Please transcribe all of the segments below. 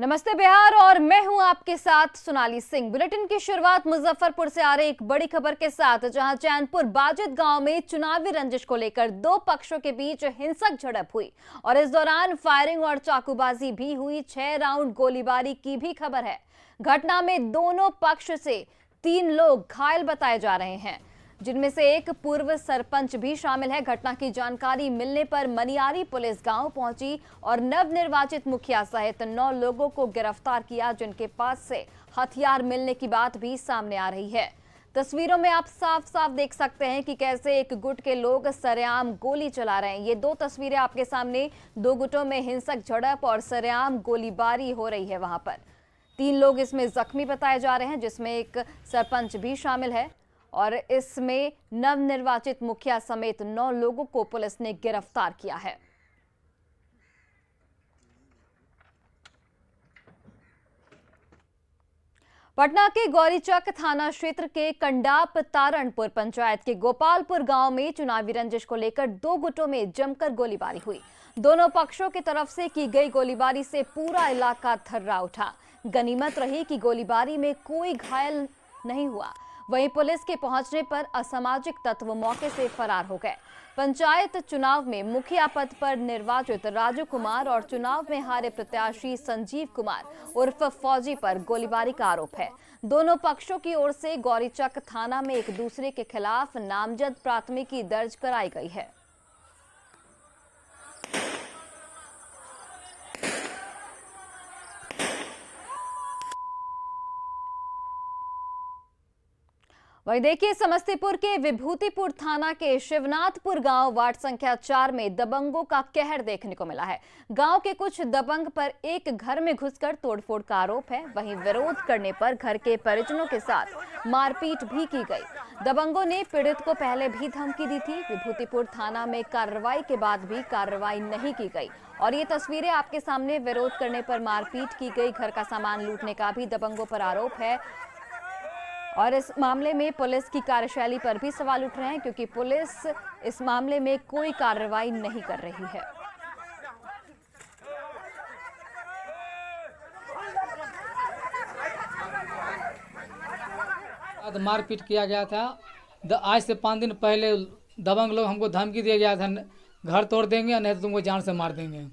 नमस्ते बिहार और मैं हूं आपके साथ सोनाली सिंह। बुलेटिन की शुरुआत मुजफ्फरपुर से आ रही एक बड़ी खबर के साथ, जहां चैनपुर बाजिद गांव में चुनावी रंजिश को लेकर दो पक्षों के बीच हिंसक झड़प हुई और इस दौरान फायरिंग और चाकूबाजी भी हुई। 6 राउंड गोलीबारी की भी खबर है। घटना में दोनों पक्ष से 3 लोग घायल बताए जा रहे हैं, जिनमें से एक पूर्व सरपंच भी शामिल है। घटना की जानकारी मिलने पर मनियारी पुलिस गांव पहुंची और नवनिर्वाचित मुखिया सहित 9 लोगों को गिरफ्तार किया, जिनके पास से हथियार मिलने की बात भी सामने आ रही है। तस्वीरों में आप साफ साफ देख सकते हैं कि कैसे एक गुट के लोग सरेआम गोली चला रहे हैं। ये 2 तस्वीरें आपके सामने, 2 गुटों में हिंसक झड़प और सरेआम गोलीबारी हो रही है। वहां पर 3 लोग इसमें जख्मी बताए जा रहे हैं, जिसमें एक सरपंच भी शामिल है और इसमें नवनिर्वाचित मुखिया समेत 9 लोगों को पुलिस ने गिरफ्तार किया है। पटना के गौरीचक थाना क्षेत्र के कंडाप तारणपुर पंचायत के गोपालपुर गांव में चुनावी रंजिश को लेकर 2 गुटों में जमकर गोलीबारी हुई। दोनों पक्षों की तरफ से की गई गोलीबारी से पूरा इलाका थर्रा उठा। गनीमत रही कि गोलीबारी में कोई घायल नहीं हुआ। वहीं पुलिस के पहुंचने पर असामाजिक तत्व मौके से फरार हो गए। पंचायत चुनाव में मुखिया पद पर निर्वाचित राजू कुमार और चुनाव में हारे प्रत्याशी संजीव कुमार उर्फ फौजी पर गोलीबारी का आरोप है। दोनों पक्षों की ओर से गौरीचक थाना में एक दूसरे के खिलाफ नामजद प्राथमिकी दर्ज कराई गई है। वहीं देखिए, समस्तीपुर के विभूतिपुर थाना के शिवनाथपुर गांव वार्ड संख्या 4 में दबंगों का कहर देखने को मिला है। गांव के कुछ दबंग पर एक घर में घुसकर तोड़फोड़ का आरोप है। वहीं विरोध करने पर घर के परिजनों के साथ मारपीट भी की गई। दबंगों ने पीड़ित को पहले भी धमकी दी थी। विभूतिपुर थाना में कार्रवाई के बाद भी कार्रवाई नहीं की गई और ये तस्वीरें आपके सामने। विरोध करने पर मारपीट की गई। घर का सामान लूटने का भी दबंगों पर आरोप है और इस मामले में पुलिस की कार्यशैली पर भी सवाल उठ रहे हैं, क्योंकि पुलिस इस मामले में कोई कार्रवाई नहीं कर रही है। मारपीट किया गया था। आज से 5 दिन पहले दबंग लोग हमको धमकी दिया गया था, घर तोड़ देंगे नहीं तो तुमको जान से मार देंगे।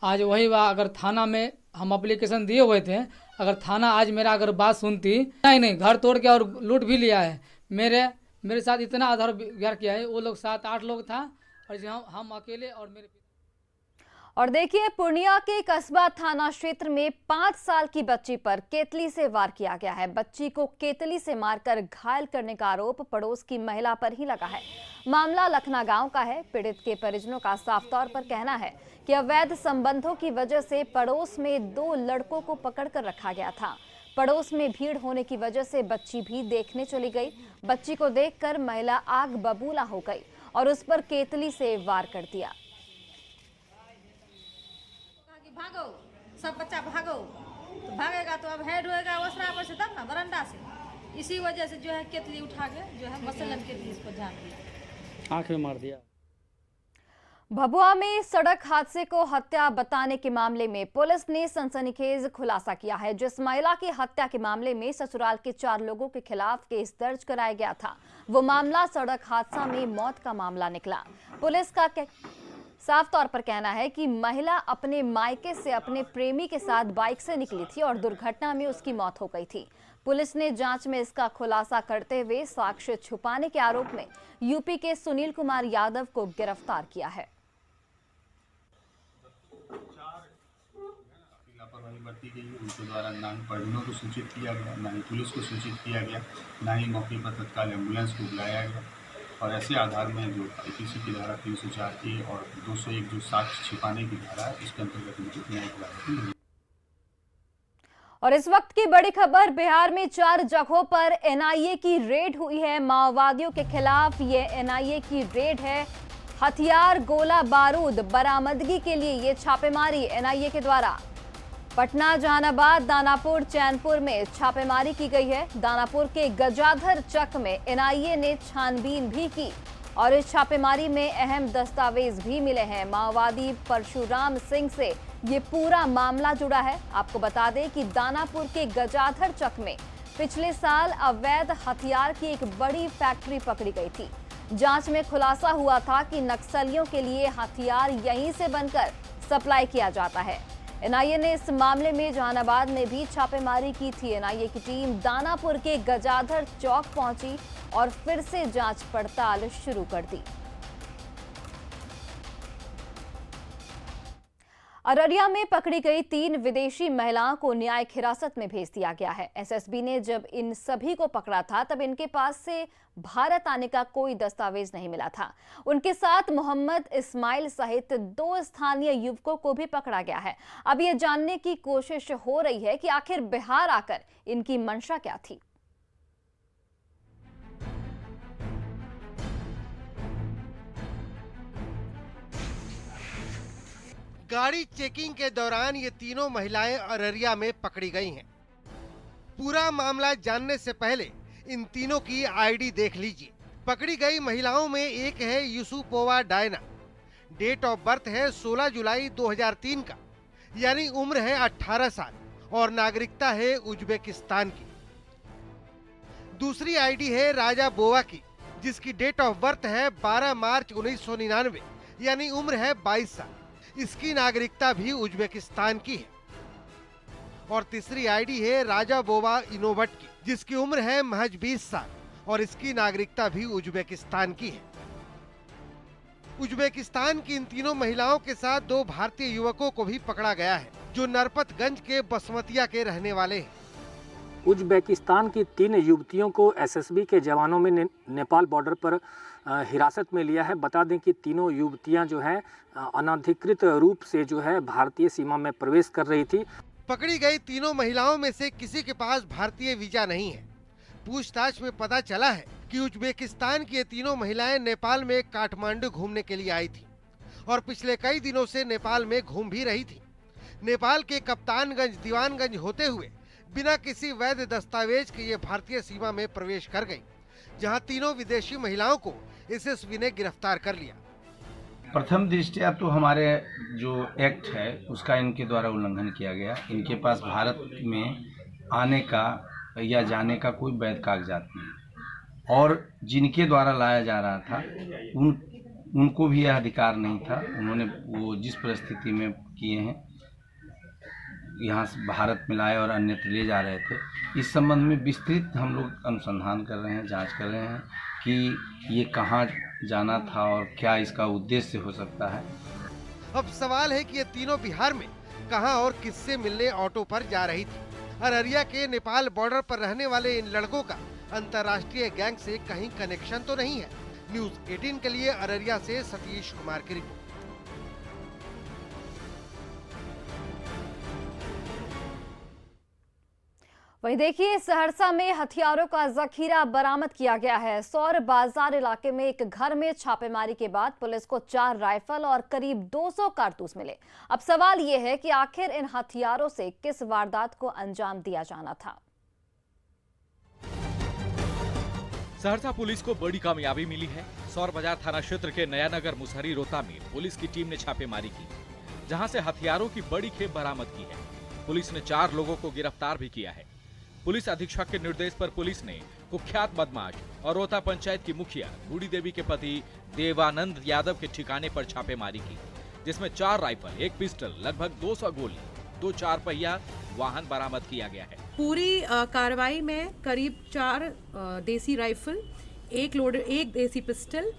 आज वही अगर थाना में हम एप्लीकेशन दिए हुए थे, अगर थाना आज मेरा अगर बात सुनती, नहीं घर तोड़ के और लूट भी लिया है। मेरे साथ इतना आधार व्यवहार किया है। वो लोग 7-8 लोग था और हम अकेले और मेरे। और देखिए, पूर्णिया के कस्बा थाना क्षेत्र में 5 साल की बच्ची पर केतली से वार किया गया है। बच्ची को केतली से मारकर घायल करने का आरोप पड़ोस की महिला पर ही लगा है। मामला लखना गांव का है। पीड़ित के परिजनों का साफ तौर पर कहना है कि अवैध संबंधों की वजह से पड़ोस में 2 लड़कों को पकड़कर रखा गया था। पड़ोस में भीड़ होने की वजह से बच्ची भी देखने चली गई। बच्ची को देखकर महिला आग बबूला हो गई और उस पर केतली से वार कर दिया। भागो, सब बच्चा भागो, तो भागेगा तो अब हेड होएगा ओसरा पर से, तब ना बरंडा से। इसी वजह से जो है केतली उठा के जो है मसलन केतली इसको झाड़ दिया, आंख में मार दिया। भभुआ में सड़क हादसे को हत्या बताने के मामले में पुलिस ने सनसनीखेज खुलासा किया है। जिस महिला की हत्या के मामले में ससुराल के 4 लोगों के खिलाफ केस दर्ज कराया गया था, वो मामला सड़क हादसा में मौत का मामला निकला। पुलिस का साफ तौर पर कहना है कि महिला अपने मायके से अपने प्रेमी के साथ बाइक से निकली थी और दुर्घटना में उसकी मौत हो गई थी। पुलिस ने जांच में इसका खुलासा करते हुए साक्ष्य छुपाने के आरोप में यूपी के सुनील कुमार यादव को गिरफ्तार किया है। लापरवाही बरती गई है। उनके द्वारा ना ही परिजनों को सूचित किया गया, ना ही पुलिस को सूचित किया गया, ना ही मौके पर तत्काल एम्बुलेंस को बुलाया गया और ऐसे आधार में जो आईपीसी की धारा 304 ए और 201 जो साक्ष्य छिपाने की धारा है, इसके अंतर्गत उनकी न्यायिक हिरासत। और इस वक्त की बड़ी खबर, बिहार में 4 जगहों पर एनआईए की रेड हुई है। माओवादियों के खिलाफ ये एनआईए की रेड है। हथियार, गोला बारूद बरामदगी के लिए ये छापेमारी एनआईए के द्वारा पटना, जहानाबाद, दानापुर, चैनपुर में छापेमारी की गई है। दानापुर के गजाधर चक में एनआईए ने छानबीन भी की और इस छापेमारी में अहम दस्तावेज भी मिले हैं। माओवादी परशुराम सिंह से ये पूरा मामला जुड़ा है। आपको बता दें कि दानापुर के गजाधर चक में पिछले साल अवैध हथियार की एक बड़ी फैक्ट्री पकड़ी गई थी। जांच में खुलासा हुआ था कि नक्सलियों के लिए हथियार यहीं से बनकर सप्लाई किया जाता है। एनआईए ने इस मामले में जहानाबाद में भी छापेमारी की थी। एनआईए की टीम दानापुर के गजाधर चौक पहुंची और फिर से जांच पड़ताल शुरू कर दी। अररिया में पकड़ी गई 3 विदेशी महिलाओं को न्यायिक हिरासत में भेज दिया गया है। एसएसबी ने जब इन सभी को पकड़ा था तब इनके पास से भारत आने का कोई दस्तावेज नहीं मिला था। उनके साथ मोहम्मद इस्माइल सहित 2 स्थानीय युवकों को भी पकड़ा गया है। अब ये जानने की कोशिश हो रही है कि आखिर बिहार आकर इनकी मंशा क्या थी। गाड़ी चेकिंग के दौरान ये तीनों महिलाएं अररिया में पकड़ी गई हैं। पूरा मामला जानने से पहले इन तीनों की आईडी देख लीजिए। पकड़ी गई महिलाओं में एक है यूसुपोवा डायना। डेट ऑफ बर्थ है 16 जुलाई 2003 का, यानी उम्र है 18 साल और नागरिकता है उज्बेकिस्तान की। दूसरी आईडी है राजा बोवा की, जिसकी डेट ऑफ बर्थ है 12 मार्च 1999, यानी उम्र है 22 साल। इसकी नागरिकता भी उज्बेकिस्तान की है। और तीसरी आईडी है राजा बोवा इनोवट की, जिसकी उम्र है महज 20 साल और इसकी नागरिकता भी उज्बेकिस्तान की है। उज्बेकिस्तान की इन तीनों महिलाओं के साथ 2 भारतीय युवकों को भी पकड़ा गया है, जो नरपतगंज के बसमतिया के रहने वाले हैं। उज्बेकिस्तान की 3 युवतियों को एसएसबी के जवानों में नेपाल बॉर्डर पर हिरासत में लिया है। बता दें कि तीनों युवतियां जो है अनधिकृत रूप से जो है भारतीय सीमा में प्रवेश कर रही थी। पकड़ी गई तीनों महिलाओं में से किसी के पास भारतीय वीजा नहीं है। पूछताछ में पता चला है कि उज्बेकिस्तान की ये तीनों महिलाएं नेपाल में काठमांडू घूमने के लिए आई थी और पिछले कई दिनों से नेपाल में घूम भी रही थी। नेपाल के कप्तानगंज दीवानगंज होते हुए बिना किसी वैध दस्तावेज के ये भारतीय सीमा में प्रवेश कर गई, जहां तीनों विदेशी महिलाओं को एसएसबी ने गिरफ्तार कर लिया। प्रथम दृष्टया तो हमारे जो एक्ट है उसका इनके द्वारा उल्लंघन किया गया। इनके पास भारत में आने का या जाने का कोई वैध कागजात नहीं और जिनके द्वारा लाया जा रहा था उनको भी यह अधिकार नहीं था। उन्होंने वो जिस परिस्थिति में किए हैं, यहाँ से भारत में लाए और अन्यत्र ले जा रहे थे। इस संबंध में विस्तृत हम लोग अनुसंधान कर रहे हैं, जांच कर रहे हैं कि ये कहाँ जाना था और क्या इसका उद्देश्य हो सकता है। अब सवाल है कि ये तीनों बिहार में कहां और किससे मिलने ऑटो पर जा रही थी। अररिया के नेपाल बॉर्डर पर रहने वाले इन लड़कों का अंतर्राष्ट्रीय गैंग से कहीं कनेक्शन तो नहीं है। न्यूज़ 18 के लिए अररिया से सतीश कुमार की रिपोर्ट। वहीं देखिए, सहरसा में हथियारों का जखीरा बरामद किया गया है। सौर बाजार इलाके में एक घर में छापेमारी के बाद पुलिस को 4 राइफल और करीब 200 कारतूस मिले। अब सवाल यह है कि आखिर इन हथियारों से किस वारदात को अंजाम दिया जाना था। सहरसा पुलिस को बड़ी कामयाबी मिली है। सौर बाजार थाना क्षेत्र के नयानगर मुसहरी रोता में पुलिस की टीम ने छापेमारी की, जहां से हथियारों की बड़ी खेप बरामद की है। पुलिस ने 4 लोगों को गिरफ्तार भी किया है। पुलिस अधीक्षक के निर्देश पर पुलिस ने कुख्यात बदमाश और रोता पंचायत की मुखिया बूढ़ी देवी के पति देवानंद यादव के ठिकाने पर छापेमारी की, जिसमें 4 राइफल, 1 पिस्टल, लगभग 200 गोली, 2 4 पहिया वाहन बरामद किया गया है। पूरी कार्रवाई में करीब 4 देसी राइफल, 1 देसी पिस्टल,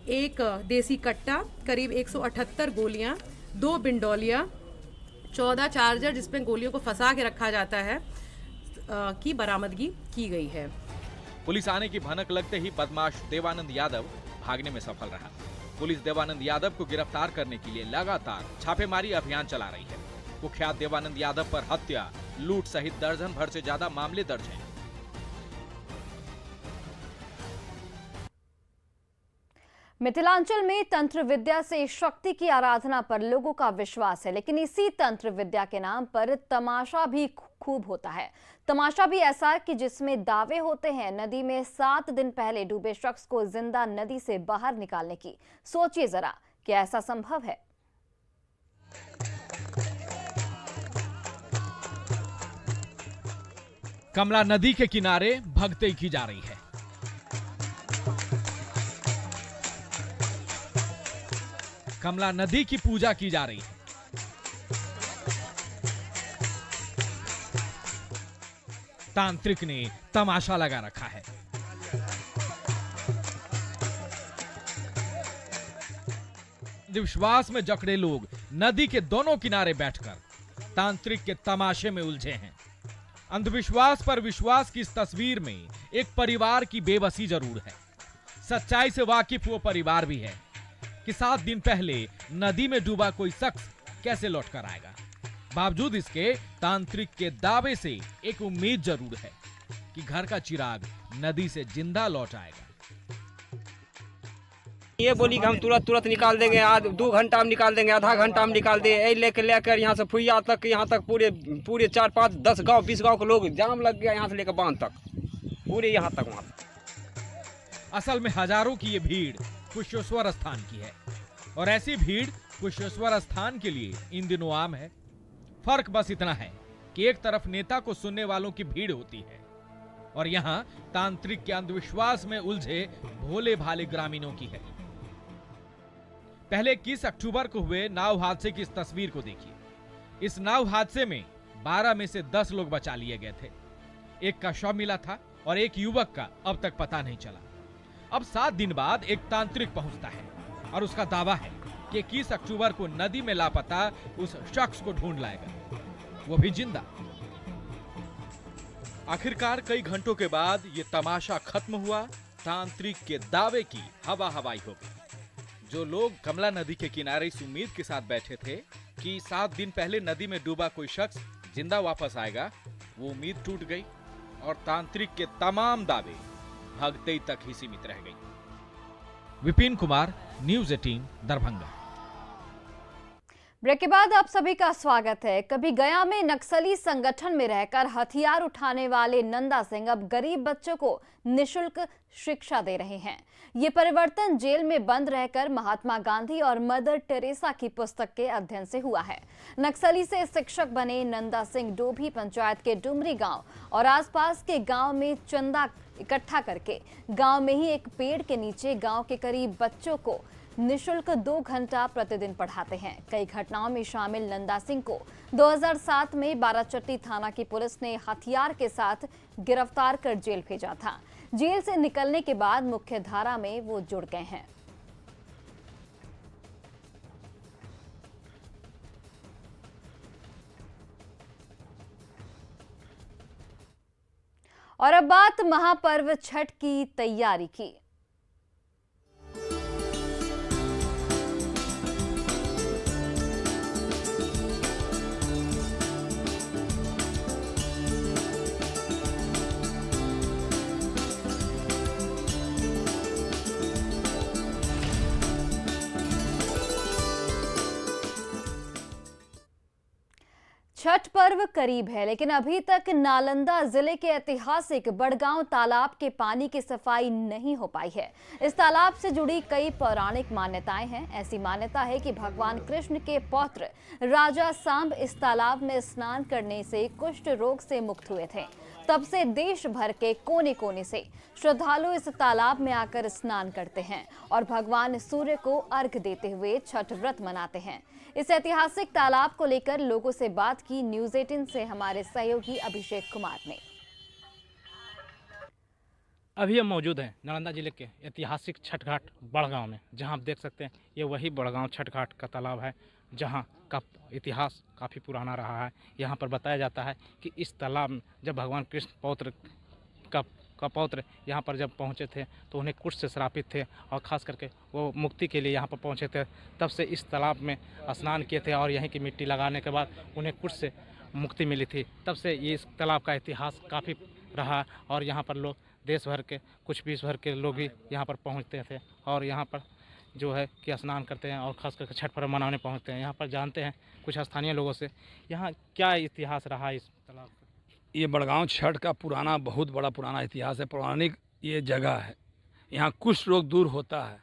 1 देसी कट्टा, करीब 178 गोलियां, 2 बिंडोलिया, 14 चार्जर जिसमें गोलियों को फंसा के रखा जाता है की बरामदगी की गई है। पुलिस आने की भनक लगते ही बदमाश देवानंद यादव भागने में सफल रहा। पुलिस देवानंद यादव को गिरफ्तार करने के लिए लगातार छापेमारी अभियान चला रही है। कुख्यात देवानंद यादव पर हत्या, लूट सहित दर्जन भर से ज्यादा मामले दर्ज हैं। मिथिलांचल में तंत्र विद्या से शक्ति की आराधना पर लोगों का विश्वास है, लेकिन इसी तंत्र विद्या के नाम पर तमाशा भी खूब होता है। तमाशा भी ऐसा कि जिसमें दावे होते हैं नदी में 7 दिन पहले डूबे शख्स को जिंदा नदी से बाहर निकालने की। सोचिए जरा कि ऐसा संभव है। कमला नदी के किनारे भक्ति की जा रही है। कमला नदी की पूजा की जा रही है। तांत्रिक ने तमाशा लगा रखा है। विश्वास में जकड़े लोग नदी के दोनों किनारे बैठकर तांत्रिक के तमाशे में उलझे हैं। अंधविश्वास पर विश्वास की इस तस्वीर में एक परिवार की बेबसी जरूर है। सच्चाई से वाकिफ वो परिवार भी है कि 7 दिन पहले नदी में डूबा कोई शख्स कैसे लौट कर आएगा। बावजूद इसके तांत्रिक के दावे से एक उम्मीद जरूर है कि घर का चिराग नदी से जिंदा लौट आएगा। ये बोली कि हम तुरंत निकाल देंगे, आज 2 घंटा में निकाल देंगे, आधा घंटा में निकाल देंगे। लेकर यहाँ से फुइया तक, यहाँ तक पूरे 4, 5, 10 गांव 20 गांव के लोग जाम लग गया। यहाँ से लेकर बांध तक, पूरे यहाँ तक वहाँ तक। असल में हजारों की ये भीड़ कुशेश्वर स्थान की है और ऐसी भीड़ कुशेश्वर स्थान के लिए इन दिनों आम है। फर्क बस इतना है कि एक तरफ नेता को सुनने वालों की भीड़ होती है और यहाँ तांत्रिक के अंधविश्वास में उलझे भोले भाले ग्रामीणों की है। पहले 21 अक्टूबर को हुए नाव हादसे की इस तस्वीर को देखिए। इस नाव हादसे में 12 में से 10 लोग बचा लिए गए थे। एक का शव मिला था और एक युवक का अब तक पता नहीं चला। अब 7 दिन बाद एक तांत्रिक पहुंचता है और उसका दावा है कि 21 अक्टूबर को नदी में लापता उस शख्स को ढूंढ लाएगा, वो भी जिंदा। आखिरकार कई घंटों के बाद ये तमाशा खत्म हुआ। तांत्रिक के दावे की हवा हवाई हो गई। जो लोग कमला नदी के किनारे इस उम्मीद के साथ बैठे थे कि 7 दिन पहले नदी में डूबा कोई शख्स जिंदा वापस आएगा, वो उम्मीद टूट गई और तांत्रिक के तमाम दावे भगतई तक ही सीमित रह गई। विपिन कुमार, न्यूज़ 18 दरभंगा। ब्रेक के बाद आप सभी का स्वागत है। कभी गया में नक्सली संगठन में रहकर हथियार उठाने वाले नंदा सिंह अब गरीब बच्चों को निशुल्क शिक्षा दे रहे हैं। ये परिवर्तन जेल में बंद रहकर महात्मा गांधी और मदर टेरेसा की पुस्तक के अध्ययन से हुआ है। नक्सली से शिक्षक बने नंदा सिंह डोभी पंचायत के डुमरी गांव और आसपास के गांव में चंदा इकट्ठा करके गांव में ही एक पेड़ के नीचे गांव के करीब बच्चों को निशुल्क 2 घंटा प्रतिदिन पढ़ाते हैं। कई घटनाओं में शामिल नंदा सिंह को 2007 में बाराचट्टी थाना की पुलिस ने हथियार के साथ गिरफ्तार कर जेल भेजा था। जेल से निकलने के बाद मुख्य धारा में वो जुड़ गए हैं। और अब बात महापर्व छठ की तैयारी की। छठ पर्व करीब है, लेकिन अभी तक नालंदा जिले के ऐतिहासिक बड़गांव तालाब के पानी की सफाई नहीं हो पाई है। इस तालाब से जुड़ी कई पौराणिक मान्यताएं हैं। ऐसी मान्यता है कि भगवान कृष्ण के पौत्र राजा सांब इस तालाब में स्नान करने से कुष्ठ रोग से मुक्त हुए थे। तब से देश भर के कोने कोने से श्रद्धालु इस तालाब में आकर स्नान करते हैं और भगवान सूर्य को अर्घ देते हुए छठ व्रत मनाते हैं। इस ऐतिहासिक तालाब को लेकर लोगों से बात की न्यूज़ 18 से हमारे सहयोगी अभिषेक कुमार ने। अभी हम मौजूद हैं नालंदा जिले के ऐतिहासिक छठ घाट बड़गांव में, जहां आप देख सकते हैं ये वही बड़गांव छठ घाट का तालाब है जहां का इतिहास काफ़ी पुराना रहा है। यहाँ पर बताया जाता है कि इस तालाब में जब भगवान कृष्ण पौत्र का पौत्र यहाँ पर जब पहुँचे थे तो उन्हें कुष्ठ से श्रापित थे और ख़ास करके वो मुक्ति के लिए यहाँ पर पहुँचे थे। तब से इस तालाब में स्नान किए थे और यहीं की मिट्टी लगाने के बाद उन्हें कुष्ठ से मुक्ति मिली थी। तब से ये इस तालाब का इतिहास काफ़ी रहा और यहाँ पर लोग देश भर के कुछ विश्व भर के लोग भी यहाँ पर पहुँचते थे और यहाँ पर जो है कि स्नान करते हैं और ख़ास करके छठ पर्व मनाने पहुँचते हैं। यहाँ पर जानते हैं कुछ स्थानीय लोगों से यहाँ क्या इतिहास रहा इस तालाब का। ये बड़गांव छठ का पुराना, बहुत बड़ा पुराना इतिहास है। पौराणिक ये जगह है, यहाँ कुष्ठ रोग दूर होता है।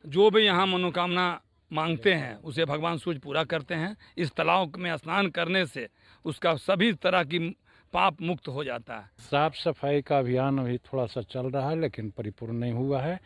जो भी यहाँ मनोकामना मांगते हैं उसे भगवान सूर्य पूरा करते हैं। इस तालाब में स्नान करने से उसका सभी तरह की पाप मुक्त हो जाता है। साफ सफाई का अभियान अभी थोड़ा सा चल रहा है लेकिन परिपूर्ण नहीं हुआ है।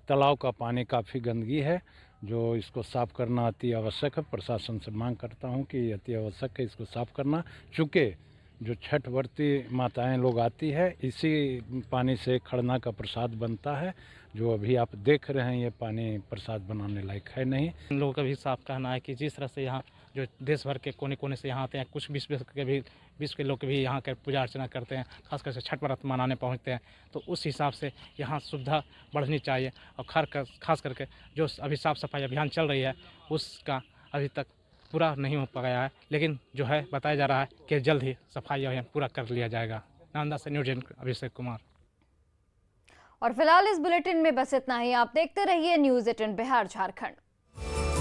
तालाब का पानी काफ़ी गंदगी है, जो इसको साफ करना अति आवश्यक है। प्रशासन से मांग करता हूं कि अति आवश्यक है इसको साफ करना, चूँकि जो छठ व्रती माताएं लोग आती है इसी पानी से खरना का प्रसाद बनता है, जो अभी आप देख रहे हैं ये पानी प्रसाद बनाने लायक है नहीं। इन लोगों का भी साफ कहना है कि जिस तरह से यहाँ जो देश भर के कोने कोने से यहाँ आते हैं, कुछ विश्व के लोग भी यहाँ के पूजा अर्चना करते हैं, खासकर से छठ व्रत मनाने पहुँचते हैं, तो उस हिसाब से यहाँ सुविधा बढ़नी चाहिए। और खास करके जो अभी साफ़ सफाई अभियान चल रही है उसका अभी तक पूरा नहीं हो पाया है, लेकिन जो है बताया जा रहा है कि जल्द ही सफाई अभियान पूरा कर लिया जाएगा। नालंदा से न्यूज़ एंकर अभिषेक कुमार। और फिलहाल इस बुलेटिन में बस इतना ही। आप देखते रहिए न्यूज़ 18 बिहार झारखंड।